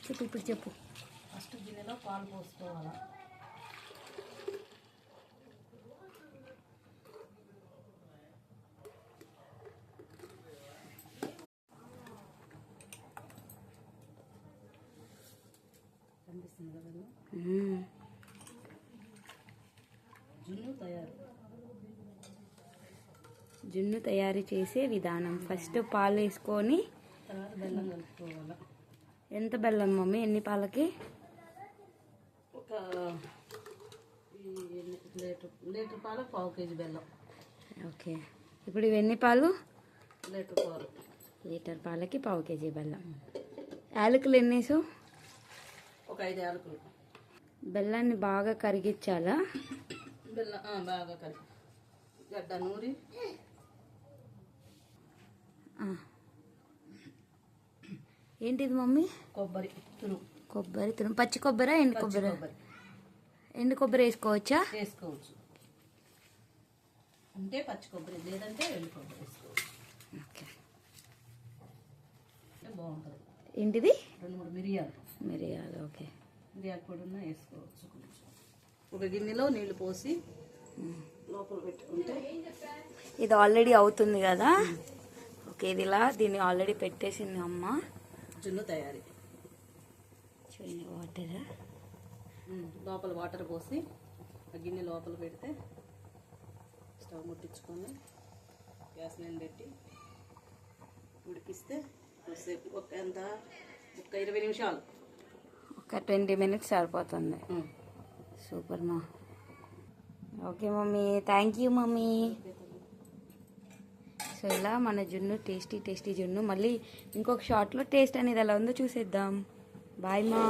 చెప్పు ఇప్పుడు చెప్పు. ఫస్ట్ గిన్నెలో పాలు పోసుకోవాలి. కనిపిస్తుంది కదా జున్ను తయారు. జున్ను తయారు చేసే విధానం. ఫస్ట్ పాలు వేసుకొని తర్వాత బెల్లం కలుపుకోవాలి. ఎంత బెల్లం మమ్మీ? ఎన్ని పాలకి? ఒక లీటర్ పాలు 1/2 kg బెల్లం. ఓకే. ఇప్పుడు ఇవన్నీ పాలు? లీటర్ పాలు. లీటర్ పాలకి 1/2 kg బెల్లం. యాలకులు ఎన్ని వేసావు? ఒక 5 యాలకులు. బెల్లాన్ని బాగా కరిగించాలా? బెల్లం బాగా కలిపి గడ్డ నూరి. ఏంటిది మమ్మీ? కొబ్బరి తురుము. కొబ్బరి తురుము. పచ్చి కొబ్బరి, ఎండు కొబ్బరి? ఎండు కొబ్బరి వేసుకోవచ్చా? వేసుకోవచ్చు. అంటే పచ్చి కొబ్బరి, లేదంటే ఎండు కొబ్బరి వేసుకోవచ్చు. ఓకే. అంటే బాగుంటుంది. ఏంటిది? 2-3 మిరియాలు. మిరియాలు. ఓకే. మిరియాల పొడి వేసుకోవచ్చు. కొంచెం ఒక గిన్నెలో నీళ్లు పోసి లోపల పెట్టుకుంటే ఇది ఆల్రెడీ అవుతుంది కదా. ఓకే. ఇది ఇలా దీన్ని ఆల్రెడీ పెట్టేసింది అమ్మ. జున్ను తయారీ. చూడండి వాటర్. లోపల వాటర్ పోసి ఆ గిన్నె లోపల పెడితే స్టవ్ ముట్టించుకొని గ్యాస్ మీద పెట్టి ఉడికిస్తే ఒక 20 నిమిషాలు, ఒక 20 minutes సరిపోతుంది. సూపర్ మా. Okay mummy, thank you mummy. So ఇలా మన జున్ను టేస్టీ జున్ను. మళ్ళీ ఇంకొక షార్ట్లో టేస్ట్ అనేది ఎలా ఉందో చూసేద్దాం. బాయ్ మా.